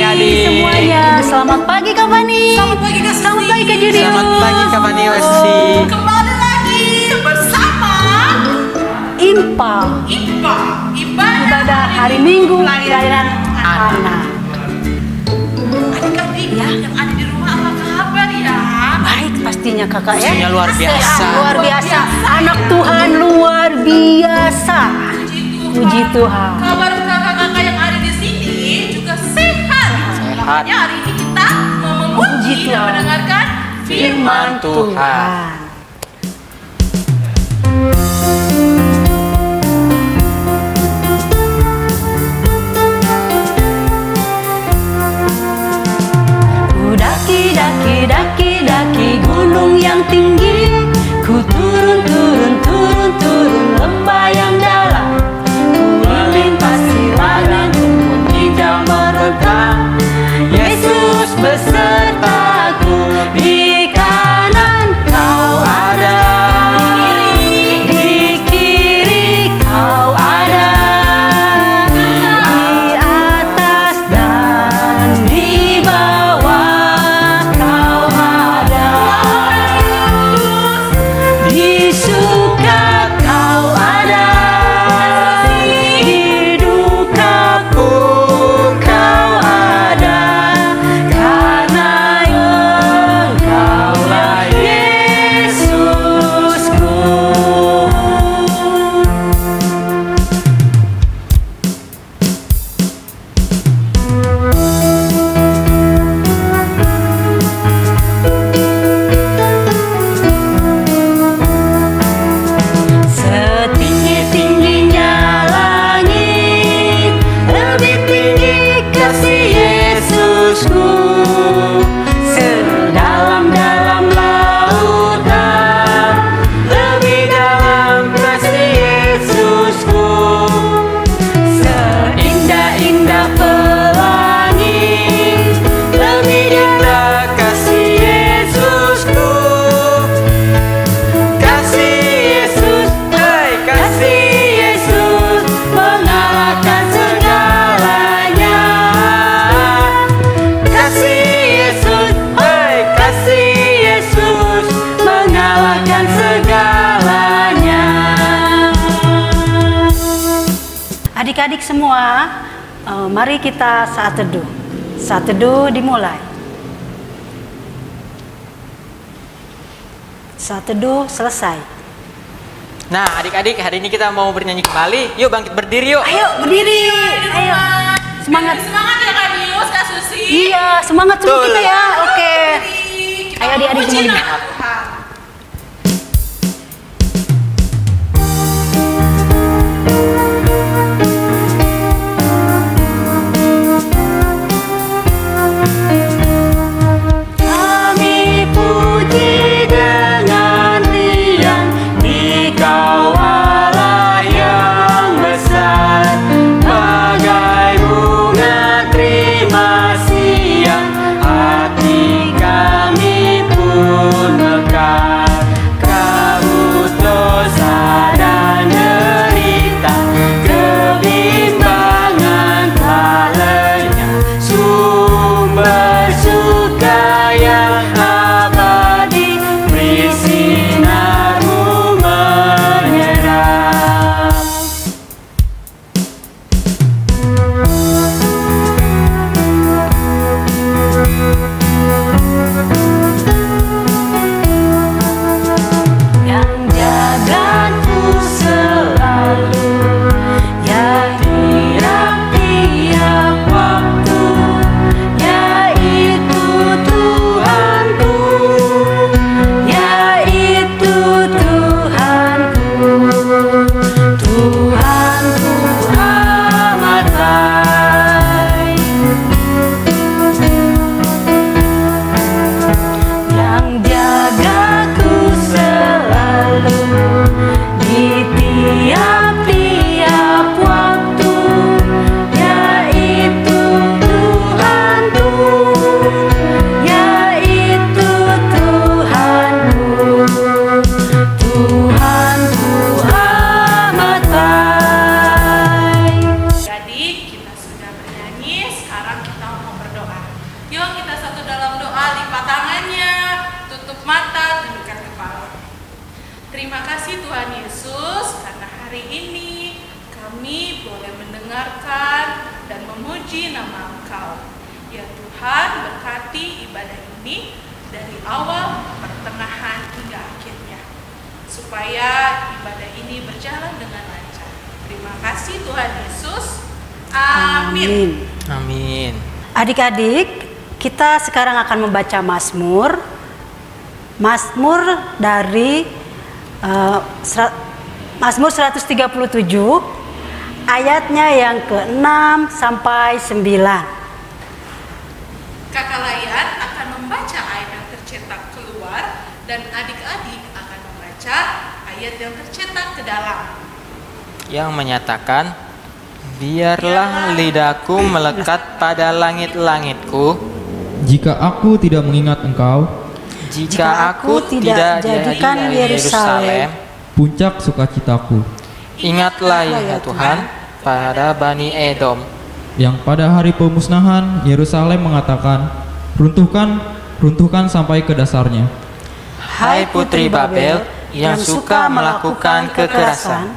adik-adik semuanya. Selamat pagi Kak Fani. Selamat pagi Kak Susi. Selamat pagi Kak Judio. Selamat pagi Kak Fani Wesi. Kembali lagi bersama IMPA, ibadah hari Minggu pelayanan anak. Adik-adik yang ada di rumah apa kabar ya? Baik pastinya kakak ya. Pastinya luar biasa. Luar biasa. Anak Tuhan luar biasa. Puji Tuhan. Kabar kakak-kakak yang ada di sini juga sehat. Makanya hari ini kita mau memuji Puji dan Tuhan. mendengarkan Firman Tuhan. Daki gunung yang tinggi, ku turun lembah yang dalam, ku melintasi ladang rumput hijau merekam. Yesus besertaku, di kanan kau ada, di kiri kau ada, di atas dan di bawah kau ada, di suka kau ada, di dukaku kau ada, karena Engkaulah Yesusku. Setinggi-tingginya langit, lebih tinggi kasih Yesusku. Sedalam-dalam lautan, lebih dalam kasih Yesusku. Seindah-indah pelangi, lebih indah kasih Yesusku. Kasih Yesus, hai kasih Yesus, mengalahkan segalanya. Kasih Yesus, hai kasih Yesus, mengalahkan segalanya. Adik-adik semua, mari kita saat teduh. Saat teduh dimulai. Saat teduh selesai. Nah adik-adik hari ini kita mau bernyanyi kembali. Yuk bangkit berdiri yuk. Ayo berdiri, ayo semangat. Semangat ya Kak Dius, Kak Susi. Iya semangat semua Betul. kita ya. Oke. Kita Ayo adik-adik memuji semuanya. nama Tuhan. Kami puji dengan riang di Kau Allah yang besar, bagai bunga terima siang, hati kami pun mekar. Kau dosa dan derita, kebimbangan tak lenyap, sumber suka yang abadi, beri sinar-Mu menyerap. Yang jagaku selalu, ya tiap-tiap waktu, yaitu Tuhanku, yaitu Tuhanku, Tuhanku amat baik. Yang jagaku selalu, di tiap-tiap waktu, yaitu Tuhanku, yaitu Tuhanku, Tuhanku amat baik. Jadi kita sudah bernyanyi, sekarang kita mau berdoa. memuji nama Engkau. Ya Tuhan, berkati ibadah ini dari awal, pertengahan, hingga akhirnya, supaya ibadah ini berjalan dengan lancar. Terima kasih Tuhan Yesus. Amin. Amin. Adik-adik, kita sekarang akan membaca Mazmur. Mazmur dari Mazmur 137, ayatnya yang ke-6 sampai 9. Kakak Layan akan membaca ayat yang tercetak keluar dan adik-adik akan membaca ayat yang tercetak ke dalam. Yang menyatakan, biarlah lidahku melekat pada langit-langitku, Jika aku tidak mengingat Engkau, jika aku tidak jadikan jadi Yerusalem, puncak sukacitaku, ingatlah ya Tuhan pada Bani Edom, yang pada hari pemusnahan Yerusalem mengatakan, runtuhkan, runtuhkan sampai ke dasarnya. hai putri Babel yang suka melakukan kekerasan.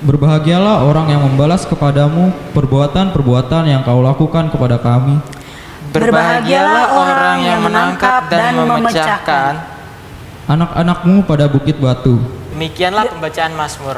Berbahagialah orang yang membalas kepadamu perbuatan-perbuatan yang kau lakukan kepada kami. Berbahagialah orang yang menangkap dan memecahkan. Anak-anakmu pada bukit batu. Demikianlah pembacaan Mazmur.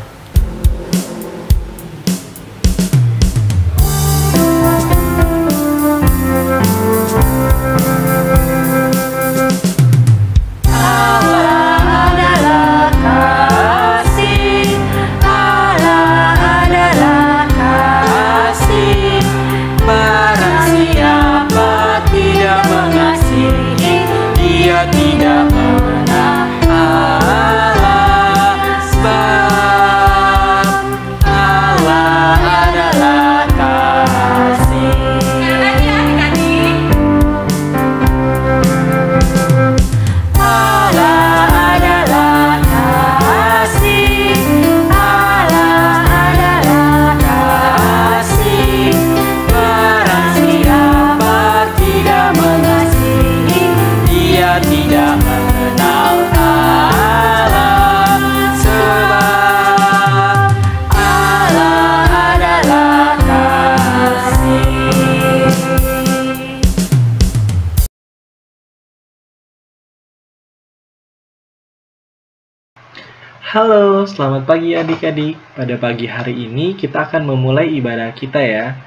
Halo, selamat pagi adik-adik. Pada pagi hari ini kita akan memulai ibadah kita ya.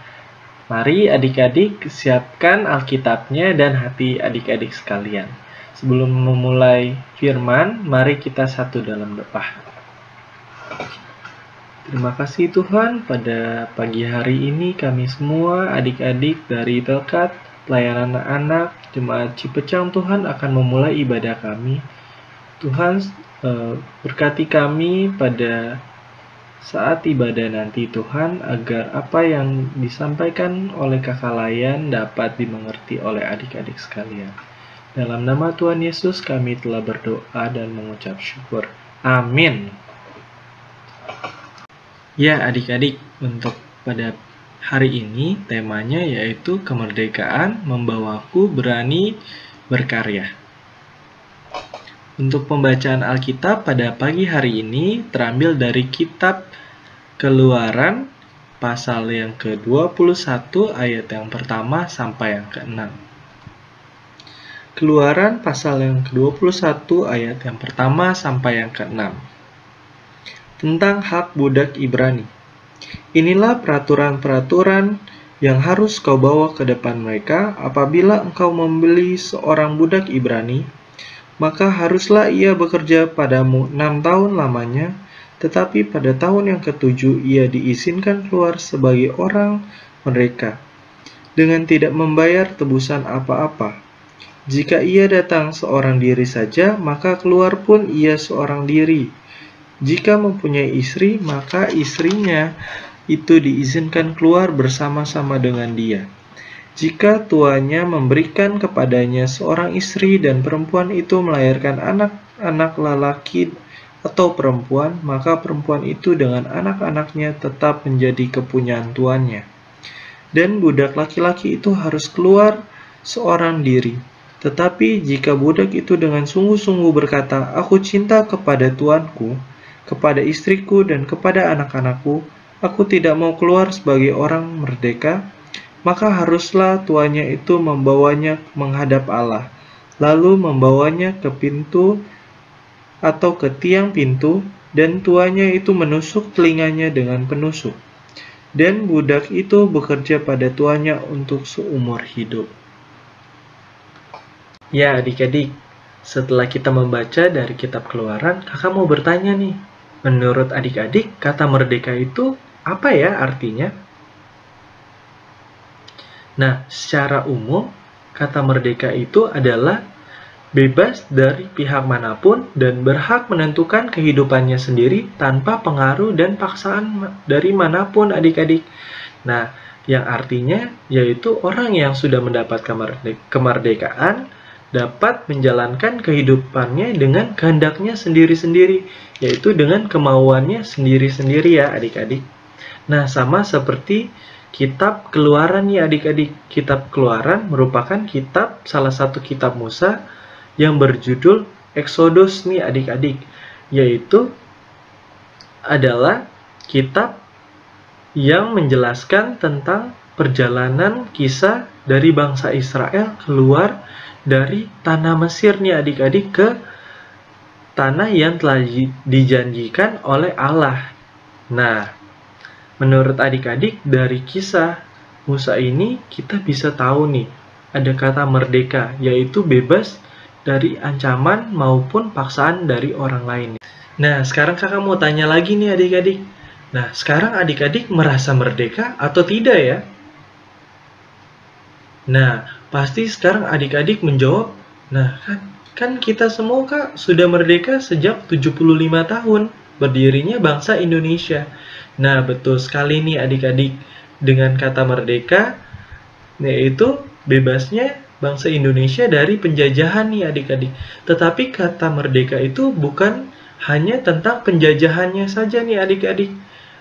Mari adik-adik siapkan Alkitabnya dan hati adik-adik sekalian. Sebelum memulai firman, mari kita satu dalam doa. Terima kasih Tuhan, pada pagi hari ini kami semua adik-adik dari Pelkat, pelayanan anak-anak, Jemaat Cipecang Tuhan akan memulai ibadah kami. Tuhan, berkati kami pada saat ibadah nanti Tuhan, agar apa yang disampaikan oleh Kakak Layan dapat dimengerti oleh adik-adik sekalian. Dalam nama Tuhan Yesus kami telah berdoa dan mengucap syukur. Amin. Ya adik-adik, untuk pada hari ini temanya yaitu kemerdekaan membawaku berani berkarya. Untuk pembacaan Alkitab pada pagi hari ini terambil dari kitab Keluaran pasal yang ke-21 ayat yang pertama sampai yang ke-6. Keluaran pasal yang ke-21 ayat yang pertama sampai yang ke-6. Tentang hak budak Ibrani. Inilah peraturan-peraturan yang harus kau bawa ke depan mereka apabila engkau membeli seorang budak Ibrani. Maka haruslah ia bekerja padamu 6 tahun lamanya, tetapi pada tahun yang ke-7 ia diizinkan keluar sebagai orang merdeka, dengan tidak membayar tebusan apa-apa. Jika ia datang seorang diri saja, maka keluar pun ia seorang diri. Jika mempunyai istri, maka istrinya itu diizinkan keluar bersama-sama dengan dia. Jika tuannya memberikan kepadanya seorang istri dan perempuan itu melahirkan anak-anak lelaki atau perempuan, maka perempuan itu dengan anak-anaknya tetap menjadi kepunyaan tuannya. Dan budak laki-laki itu harus keluar seorang diri. Tetapi jika budak itu dengan sungguh-sungguh berkata, "Aku cinta kepada tuanku, kepada istriku dan kepada anak-anakku, aku tidak mau keluar sebagai orang merdeka," maka haruslah tuannya itu membawanya menghadap Allah, lalu membawanya ke pintu atau ke tiang pintu, dan tuannya itu menusuk telinganya dengan penusuk. Dan budak itu bekerja pada tuannya untuk seumur hidup. Ya adik-adik, setelah kita membaca dari kitab Keluaran, kakak mau bertanya nih, menurut adik-adik kata merdeka itu apa ya artinya? Nah, secara umum, kata merdeka itu adalah bebas dari pihak manapun dan berhak menentukan kehidupannya sendiri tanpa pengaruh dan paksaan dari manapun adik-adik. Nah, yang artinya yaitu orang yang sudah mendapat kemerdekaan dapat menjalankan kehidupannya dengan kehendaknya sendiri-sendiri, yaitu dengan kemauannya sendiri-sendiri ya adik-adik. Nah, sama seperti kitab Keluaran nih adik-adik. Kitab Keluaran merupakan salah satu kitab Musa yang berjudul Exodus nih adik-adik, yaitu adalah kitab yang menjelaskan tentang perjalanan kisah dari bangsa Israel keluar dari tanah Mesir nih adik-adik ke tanah yang telah dijanjikan oleh Allah. Nah, menurut adik-adik dari kisah Musa ini kita bisa tahu nih ada kata merdeka, yaitu bebas dari ancaman maupun paksaan dari orang lain. Nah, sekarang kakak mau tanya lagi nih adik-adik. Nah, sekarang adik-adik merasa merdeka atau tidak ya? Nah, pasti sekarang adik-adik menjawab, nah kan kita semua kak sudah merdeka sejak 75 tahun berdirinya bangsa Indonesia. Nah, betul sekali nih adik-adik. Dengan kata merdeka, yaitu bebasnya bangsa Indonesia dari penjajahan nih adik-adik. Tetapi kata merdeka itu bukan hanya tentang penjajahannya saja nih adik-adik.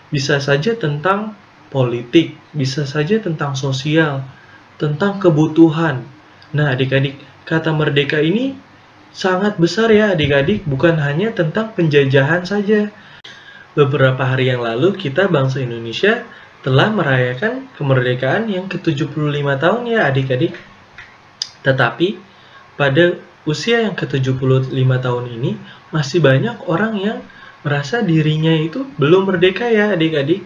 Bisa saja tentang politik, bisa saja tentang sosial, tentang kebutuhan. Nah adik-adik, kata merdeka ini sangat besar ya adik-adik, bukan hanya tentang penjajahan saja. Beberapa hari yang lalu kita bangsa Indonesia telah merayakan kemerdekaan yang ke-75 tahun ya adik-adik. Tetapi pada usia yang ke-75 tahun ini masih banyak orang yang merasa dirinya itu belum merdeka ya adik-adik.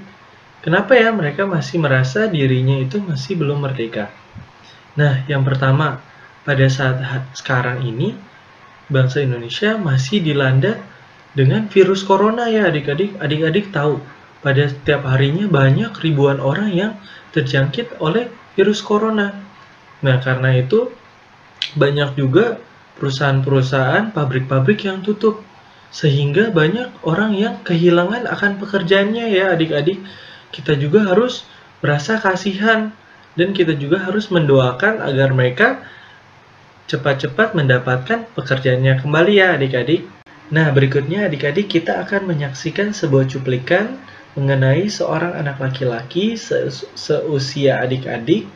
Kenapa ya mereka masih merasa dirinya itu masih belum merdeka? Nah, yang pertama, pada saat sekarang ini bangsa Indonesia masih dilanda dengan virus corona ya adik-adik. Adik-adik tahu, pada setiap harinya banyak ribuan orang yang terjangkit oleh virus corona. Nah, karena itu banyak juga perusahaan-perusahaan, pabrik-pabrik yang tutup. Sehingga banyak orang yang kehilangan akan pekerjaannya ya adik-adik. Kita juga harus merasa kasihan dan kita juga harus mendoakan agar mereka cepat-cepat mendapatkan pekerjaannya kembali ya adik-adik. Nah, berikutnya adik-adik kita akan menyaksikan sebuah cuplikan mengenai seorang anak laki-laki seusia adik-adik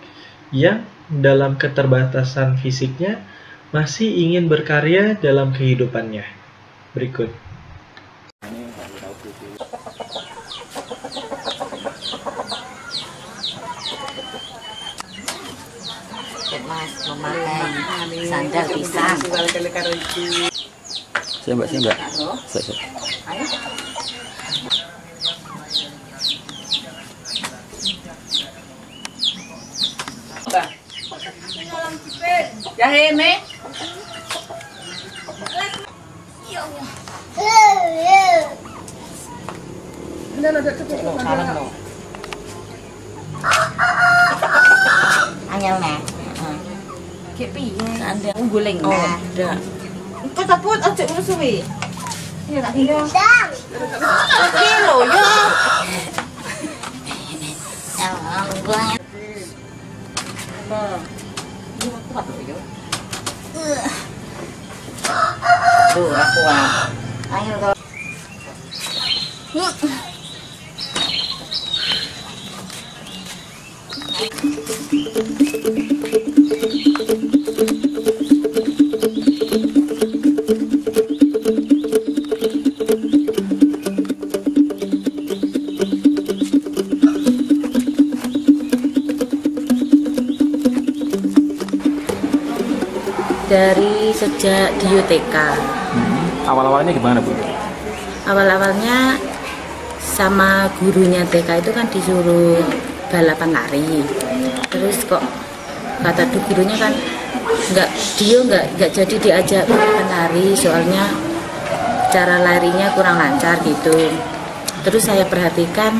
yang dalam keterbatasan fisiknya masih ingin berkarya dalam kehidupannya. Berikut. Mas memakai sandal pisang. Siap. Jahe me. Angel me. Kayak piye? Ada guling. Oh, ada. Kau taput acik musuhi. Ya tak tinggal. Kilo ya. Tuh aku ayo kau. dari sejak di UTK. Awal-awalnya gimana Bu? Awal-awalnya sama gurunya TK itu kan disuruh balapan lari. Terus kok kata gurunya kan nggak jadi diajak balapan lari, soalnya cara larinya kurang lancar gitu. Terus saya perhatikan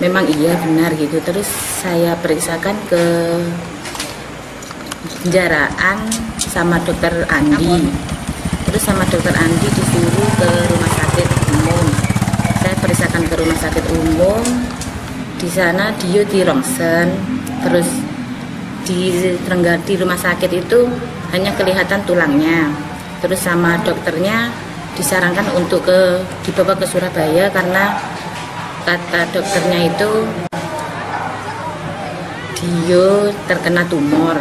memang iya benar gitu. Terus saya periksakan ke penjaraan sama dokter Andi. Terus sama dokter Andi disuruh ke rumah sakit umum. Saya periksakan ke rumah sakit umum. Di sana dia di rongsen. Terus di rumah sakit itu hanya kelihatan tulangnya. Terus sama dokternya disarankan untuk dibawa ke Surabaya karena kata dokternya itu dia terkena tumor.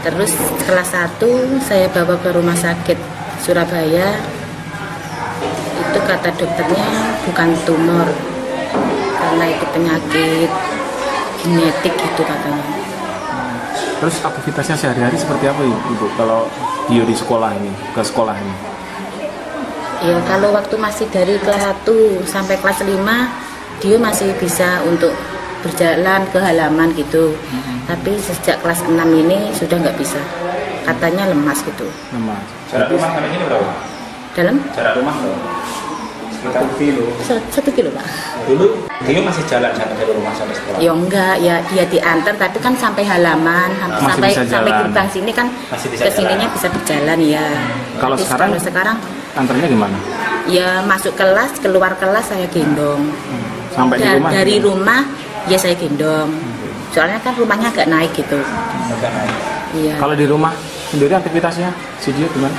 Terus kelas 1 saya bawa ke rumah sakit Surabaya, itu kata dokternya bukan tumor karena itu penyakit genetik gitu katanya. Terus aktivitasnya sehari-hari seperti apa Ibu kalau dia di sekolah ini, ke sekolah ini? Ya kalau waktu masih dari kelas 1 sampai kelas 5 dia masih bisa untuk berjalan ke halaman gitu. Tapi sejak kelas 6 ini sudah nggak bisa. Katanya lemas gitu. Lemas. Jarak rumah sampai sini berapa? Dalam? Jarak rumah berapa? Sekitar 1 kilo. 1 kilo Pak. Dulu dia masih jalan dari rumah sampai sekolah? Ya enggak, ya dia diantar tapi kan sampai halaman, sampai gerbang sini kan kesininya bisa berjalan ya. Kalau sekarang antarnya gimana? Ya masuk kelas, keluar kelas saya gendong. Sampai di rumah? Dari rumah ya saya gendong. Soalnya kan rumahnya agak naik gitu. Agak naik. Iya. Kalau di rumah sendiri aktivitasnya si dia gimana?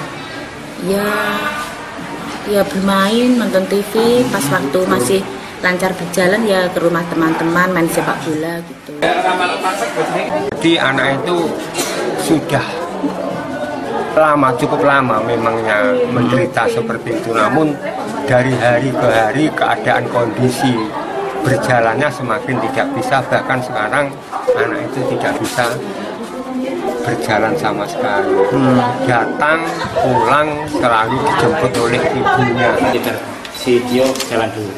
Ya bermain, nonton TV, pas waktu masih lancar berjalan ya ke rumah teman-teman main sepak bola gitu. Jadi anak itu sudah cukup lama memangnya menderita seperti itu, namun dari hari ke hari keadaan kondisi berjalannya semakin tidak bisa, bahkan sekarang anak itu tidak bisa berjalan sama sekali. Datang pulang selalu dijemput oleh ibunya. Si Dio jalan dulu.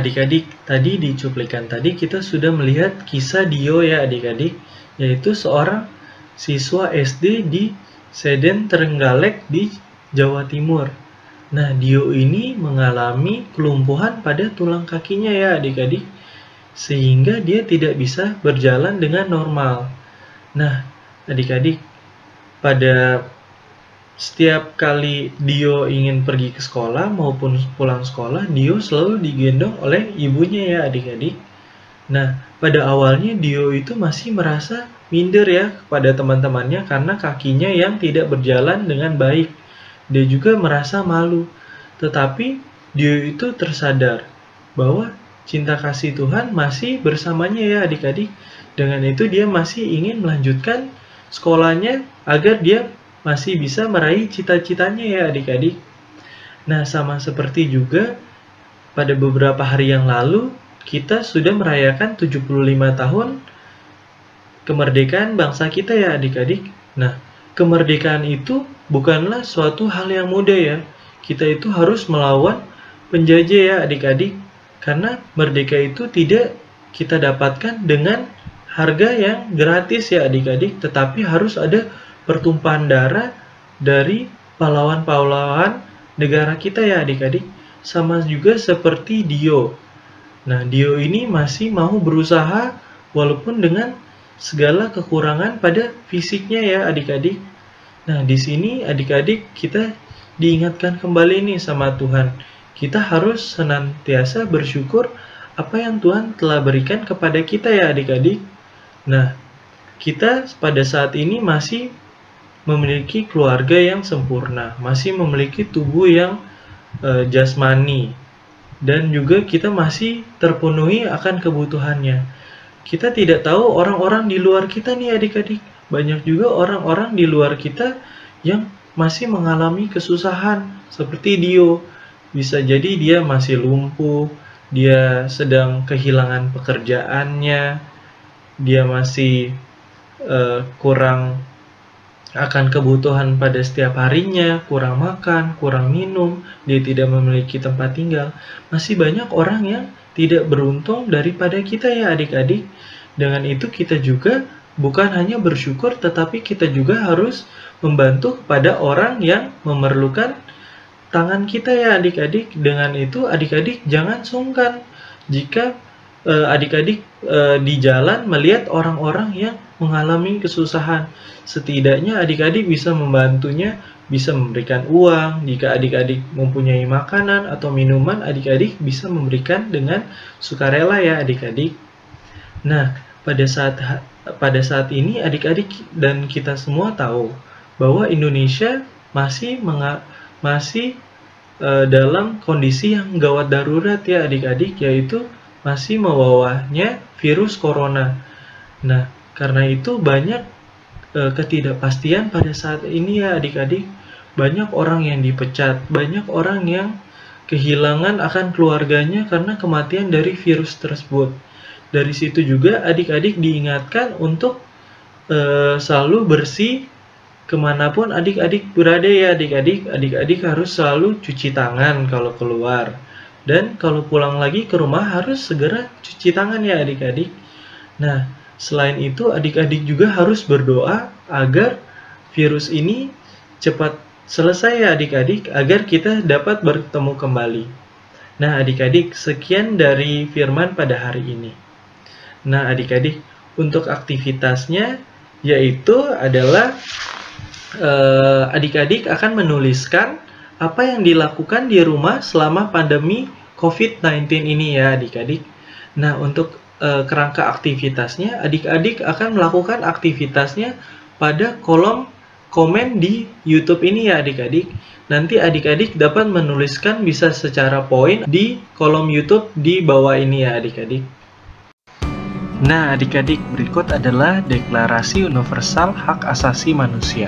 adik-adik, tadi di cuplikan tadi kita sudah melihat kisah Dio ya adik-adik, yaitu seorang siswa SD di Seden Trenggalek di Jawa Timur. Nah, Dio ini mengalami kelumpuhan pada tulang kakinya ya adik-adik, sehingga dia tidak bisa berjalan dengan normal. Nah, adik-adik, pada setiap kali Dio ingin pergi ke sekolah maupun pulang sekolah, Dio selalu digendong oleh ibunya ya adik-adik. Nah, pada awalnya Dio itu masih merasa minder ya kepada teman-temannya karena kakinya yang tidak berjalan dengan baik. Dia juga merasa malu. Tetapi Dio itu tersadar bahwa cinta kasih Tuhan masih bersamanya ya adik-adik. Dengan itu dia masih ingin melanjutkan sekolahnya agar dia masih bisa meraih cita-citanya ya adik-adik. Nah, sama seperti juga pada beberapa hari yang lalu kita sudah merayakan 75 tahun kemerdekaan bangsa kita ya adik-adik. Nah, kemerdekaan itu bukanlah suatu hal yang mudah ya. Kita itu harus melawan penjajah ya adik-adik. Karena merdeka itu tidak kita dapatkan dengan harga yang gratis ya adik-adik. Tetapi harus ada pertumpahan darah dari pahlawan-pahlawan negara kita ya adik-adik. Sama juga seperti Dio. Nah, Dio ini masih mau berusaha walaupun dengan segala kekurangan pada fisiknya ya adik-adik. Nah, di sini adik-adik kita diingatkan kembali nih sama Tuhan. Kita harus senantiasa bersyukur apa yang Tuhan telah berikan kepada kita ya adik-adik. Nah, kita pada saat ini masih memiliki keluarga yang sempurna, masih memiliki tubuh yang jasmani, dan juga kita masih terpenuhi akan kebutuhannya. Kita tidak tahu orang-orang di luar kita nih adik-adik. Banyak juga orang-orang di luar kita yang masih mengalami kesusahan seperti Dio. Bisa jadi dia masih lumpuh, dia sedang kehilangan pekerjaannya, dia masih kurang akan kebutuhan pada setiap harinya, kurang makan, kurang minum, dia tidak memiliki tempat tinggal. Masih banyak orang yang tidak beruntung daripada kita ya adik-adik. Dengan itu kita juga bukan hanya bersyukur, tetapi kita juga harus membantu kepada orang yang memerlukan tangan kita ya adik-adik. Dengan itu adik-adik jangan sungkan jika adik-adik di jalan melihat orang-orang yang mengalami kesusahan. Setidaknya adik-adik bisa membantunya, bisa memberikan uang. Jika adik-adik mempunyai makanan atau minuman, adik-adik bisa memberikan dengan sukarela ya adik-adik. Nah, pada saat ini adik-adik dan kita semua tahu bahwa Indonesia masih dalam kondisi yang gawat darurat ya adik-adik, yaitu masih membawanya virus corona. Nah, karena itu banyak ketidakpastian pada saat ini ya adik-adik. Banyak orang yang dipecat, banyak orang yang kehilangan akan keluarganya karena kematian dari virus tersebut. Dari situ juga adik-adik diingatkan untuk selalu bersih kemanapun adik-adik berada ya adik-adik. Adik-adik harus selalu cuci tangan kalau keluar. Dan kalau pulang lagi ke rumah harus segera cuci tangan ya adik-adik. Nah, selain itu adik-adik juga harus berdoa agar virus ini cepat selesai ya adik-adik, agar kita dapat bertemu kembali. Nah adik-adik, sekian dari firman pada hari ini. Nah adik-adik, untuk aktivitasnya yaitu adalah adik-adik akan menuliskan apa yang dilakukan di rumah selama pandemi COVID-19 ini ya adik-adik. Nah untuk kerangka aktivitasnya, adik-adik akan melakukan aktivitasnya pada kolom komen di YouTube ini ya adik-adik. Nanti adik-adik dapat menuliskan bisa secara poin di kolom YouTube di bawah ini ya adik-adik. Nah adik-adik, berikut adalah Deklarasi Universal Hak Asasi Manusia.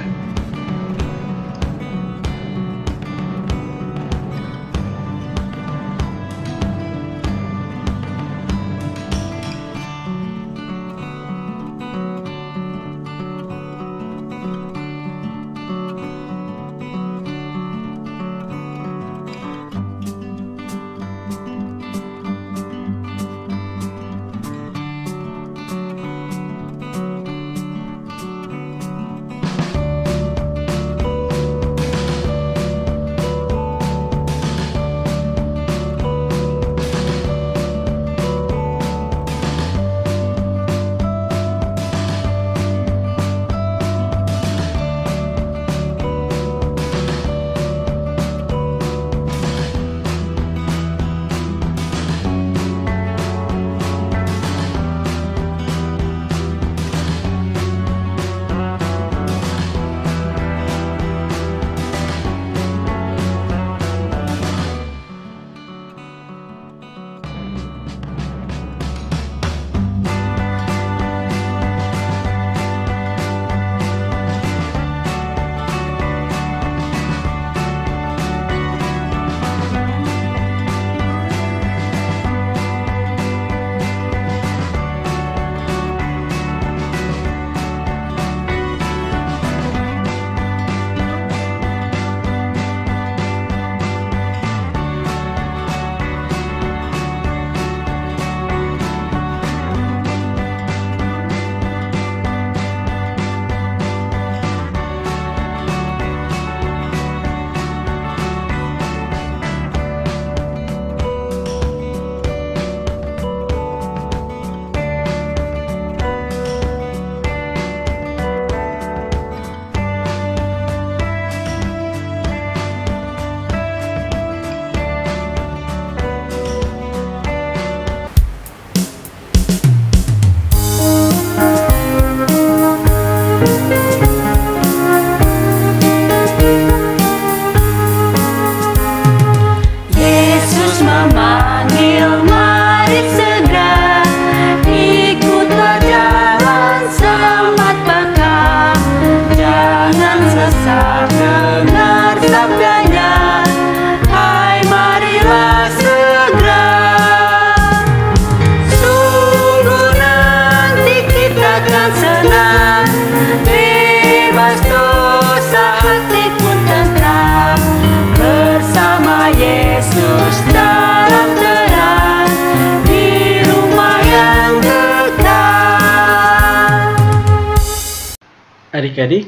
Adik-adik,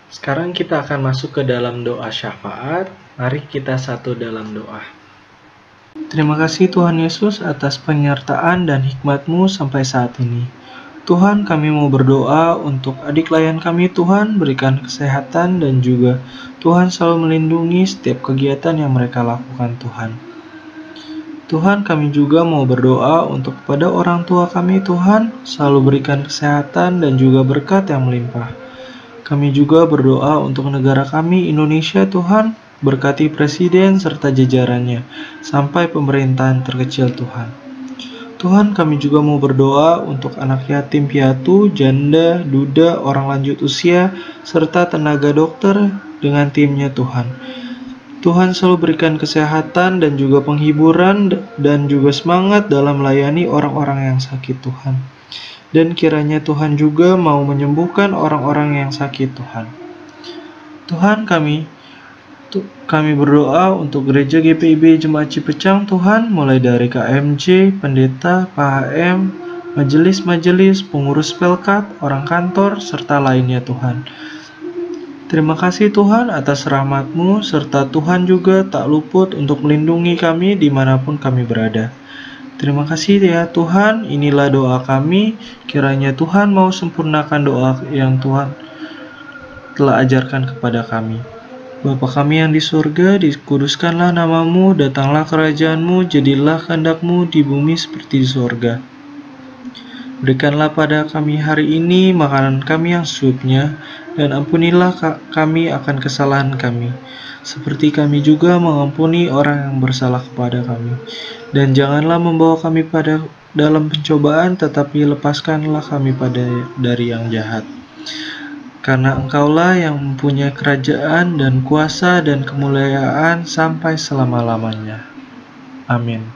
sekarang kita akan masuk ke dalam doa syafaat. Mari kita satu dalam doa. Terima kasih Tuhan Yesus atas penyertaan dan hikmat-Mu sampai saat ini. Tuhan, kami mau berdoa untuk adik layan kami. Tuhan, berikan kesehatan dan juga Tuhan selalu melindungi setiap kegiatan yang mereka lakukan, Tuhan. Tuhan, kami juga mau berdoa untuk kepada orang tua kami, Tuhan, selalu berikan kesehatan dan juga berkat yang melimpah. Kami juga berdoa untuk negara kami, Indonesia, Tuhan, berkati presiden serta jajarannya, sampai pemerintahan terkecil, Tuhan. Tuhan, kami juga mau berdoa untuk anak yatim piatu, janda, duda, orang lanjut usia, serta tenaga dokter dengan timnya, Tuhan. Tuhan selalu berikan kesehatan dan juga penghiburan dan juga semangat dalam melayani orang-orang yang sakit, Tuhan. Dan kiranya Tuhan juga mau menyembuhkan orang-orang yang sakit, Tuhan. Tuhan, kami berdoa untuk gereja GPIB Jemaat Cipecang, Tuhan, mulai dari KMJ, pendeta, PHM, majelis-majelis, pengurus pelkat, orang kantor, serta lainnya, Tuhan. Terima kasih Tuhan atas rahmat-Mu, serta Tuhan juga tak luput untuk melindungi kami dimanapun kami berada. Terima kasih ya Tuhan, inilah doa kami, kiranya Tuhan mau sempurnakan doa yang Tuhan telah ajarkan kepada kami. Bapa kami yang di surga, dikuduskanlah nama-Mu, datanglah kerajaan-Mu, jadilah kehendak-Mu di bumi seperti di surga. Berikanlah pada kami hari ini makanan kami yang secukupnya, dan ampunilah kami akan kesalahan kami, seperti kami juga mengampuni orang yang bersalah kepada kami. Dan janganlah membawa kami pada dalam pencobaan, tetapi lepaskanlah kami dari yang jahat. Karena Engkaulah yang mempunyai kerajaan dan kuasa dan kemuliaan sampai selama-lamanya. Amin.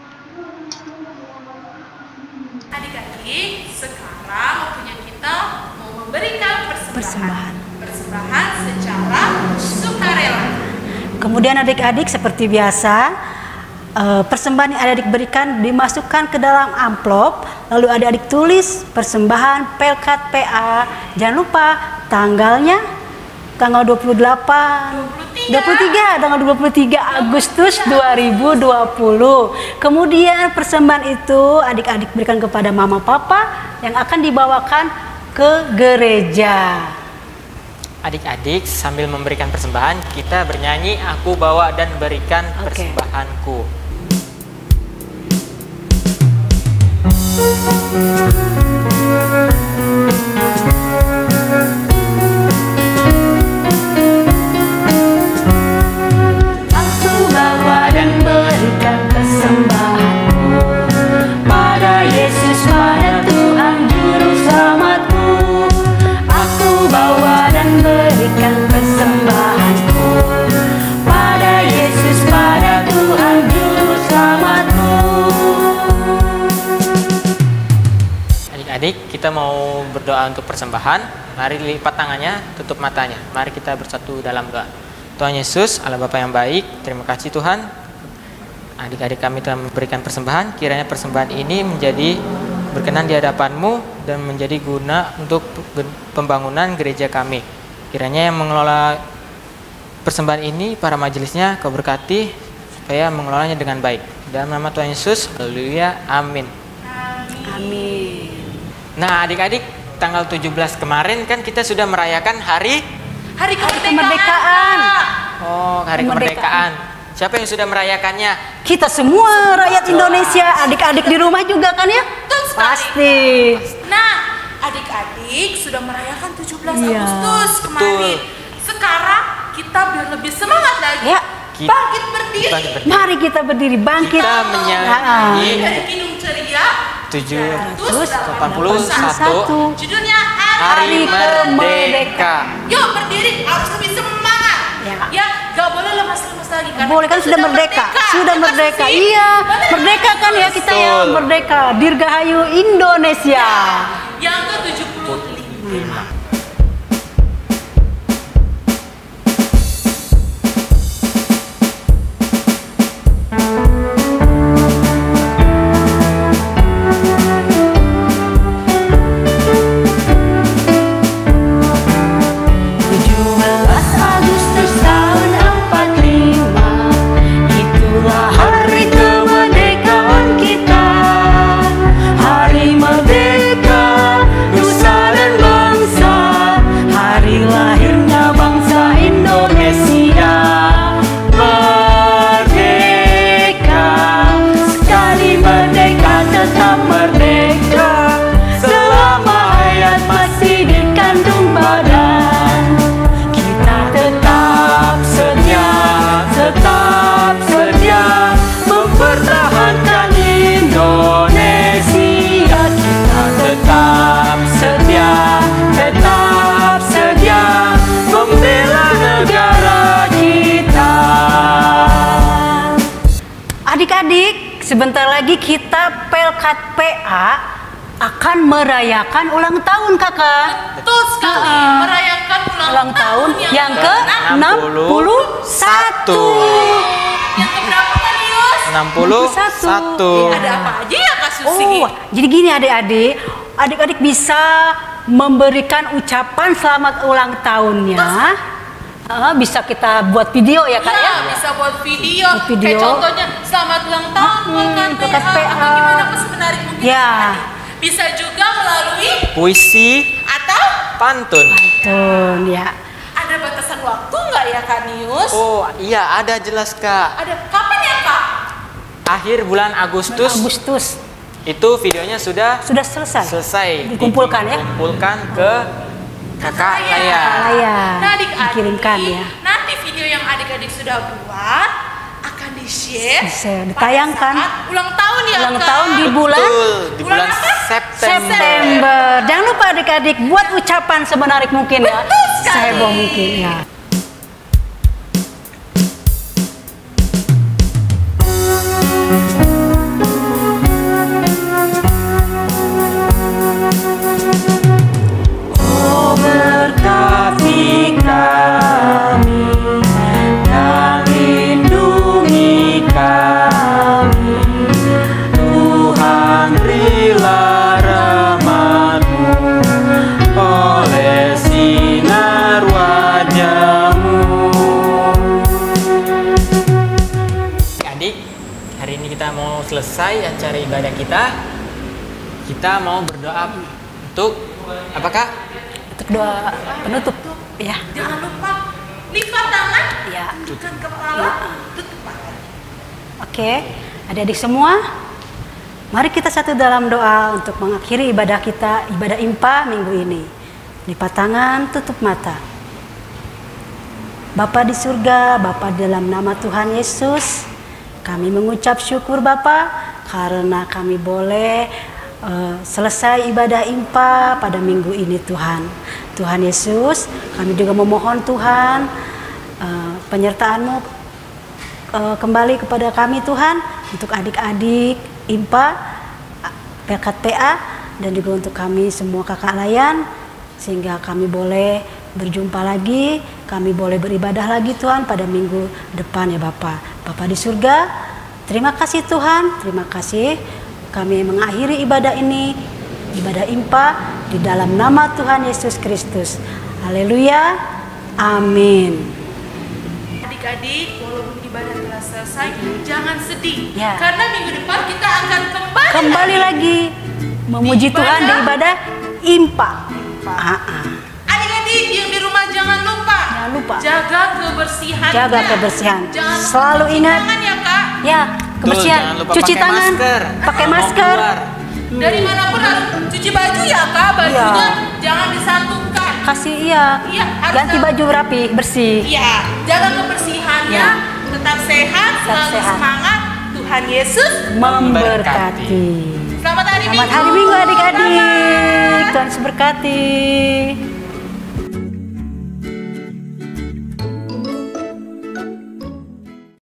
Adik-adik, sekarang waktunya kita mau memberikan persembahan secara sukarela. Kemudian adik-adik seperti biasa, persembahan yang adik berikan dimasukkan ke dalam amplop, lalu adik-adik tulis persembahan Pelkat PA. Jangan lupa tanggalnya tanggal 23 Agustus 2020. Kemudian persembahan itu adik-adik berikan kepada mama papa yang akan dibawakan ke gereja. Adik-adik sambil memberikan persembahan, kita bernyanyi Aku Bawa dan Berikan Persembahanku. Aku bawa dan berikan persembahanku pada Yesus, pada Tuhan Juru Selamatku. Aku bawa dan berikan persembahanku pada Yesus, pada Tuhan Juru Selamatku. Adik-adik, kita mau berdoa untuk persembahan. Mari lipat tangannya, tutup matanya. Mari kita bersatu dalam doa. Tuhan Yesus, Allah Bapa yang baik, terima kasih Tuhan. Adik-adik kami telah memberikan persembahan. Kiranya persembahan ini menjadi berkenan di hadapan-Mu dan menjadi guna untuk pembangunan gereja kami. Kiranya yang mengelola persembahan ini, para majelisnya Kau berkati supaya mengelolanya dengan baik. Dalam nama Tuhan Yesus, haleluya, amin. Amin. Nah adik-adik, tanggal 17 kemarin kan kita sudah merayakan hari Kemerdekaan. Oh, hari kemerdekaan. Siapa yang sudah merayakannya? Kita semua rakyat Indonesia, adik-adik di rumah juga kan ya? Pasti. Nah, adik-adik sudah merayakan 17 Iya. Agustus kemarin. Sekarang kita biar lebih semangat lagi. Ya. Bangkit berdiri. Mari kita berdiri, bangkit. Kita menyanyi Dari Kidung Ceria 781 judulnya Hari Merdeka. Yuk berdiri, harus lebih semangat. Ya. Gak boleh lemas-lemas lagi karena Boleh kan kita sudah merdeka. Sudah Ya kan, merdeka. Susi? Iya, Boleh. merdeka kan ya kita ya, Betul. merdeka. Dirgahayu Indonesia. Yang ke-75. sebentar lagi kita Pelkat PA akan merayakan ulang tahun kakak. Betul sekali, merayakan Ulang tahun yang ke-61. Yang keberapa kan Yus? 61. Ada apa aja ya Kak Susi? Jadi gini adik-adik bisa memberikan ucapan selamat ulang tahunnya. Bisa kita buat video ya kak ya? Bisa buat video. Video. Kayak contohnya selamat ulang tahun Pelkat PA. Gimana Mas menarik mungkin Ya. adik-adik. Bisa juga melalui Puisi atau pantun. Pantun ya. ada batasan waktu nggak ya Kak Nius? Oh iya, ada jelas Kak. Ada kapan ya Kak? Akhir bulan Agustus. Itu videonya sudah selesai. Dikumpulkan ya? Dikumpulkan ke kakak Laya. Nah adik-adik, dikirimkan ya. nanti video yang adik-adik sudah buat akan di-share, ditayangkan pada saat ulang tahun ya ulang Kak? tahun di bulan di bulan apa? September. Jangan lupa adik-adik buat ucapan semenarik mungkin ya. Betul sekali. Seheboh mungkin ya. Oh berkati kami dan lindungi kami, Tuhan berilah rahmat-Mu oleh sinar wajah-Mu. Adik, hari ini kita mau selesai acara ibadah kita. Kita mau berdoa untuk apa Kak? Untuk doa penutup ya. Jangan lupa lipat tangan, Ya. tundukkan kepala, tutup mata. Oke, adik-adik semua, mari kita satu dalam doa untuk mengakhiri ibadah kita, ibadah IMPA minggu ini. Lipat tangan, tutup mata. Bapa di surga, Bapa dalam nama Tuhan Yesus, kami mengucap syukur Bapa karena kami boleh selesai ibadah IMPA pada minggu ini Tuhan. Tuhan Yesus, kami juga memohon Tuhan penyertaan-Mu kembali kepada kami Tuhan, untuk adik-adik IMPA, Pelkat PA, dan juga untuk kami semua kakak layan, sehingga kami boleh berjumpa lagi, kami boleh beribadah lagi Tuhan pada minggu depan ya Bapa. Bapa di surga, terima kasih Tuhan, terima kasih kami mengakhiri ibadah ini, ibadah IMPA di dalam nama Tuhan Yesus Kristus. Haleluya, amin. Adik-adik, walaupun ibadah telah selesai, jangan sedih. Ya. Karena minggu depan kita akan Kembali lagi memuji Tuhan di ibadah IMPA. Adik-adik yang di rumah jangan lupa jaga kebersihan. Jaga kebersihan. Jangan Selalu cuci ingat. tangan ya Kak. Ya, kebersihan. Jangan lupa Cuci pakai tangan, masker. pakai Mau masker. keluar. Dari manapun harus cuci baju ya Kak. Bajunya jangan disatukan. Kasih Iya, harus ganti baju rapi, bersih. Iya, jaga kebersihannya. Ya. Tetap sehat, selalu sehat. semangat. Tuhan Yesus Memberkati. Selamat hari Selamat hari Minggu adik-adik. Tuhan Yesus berkati.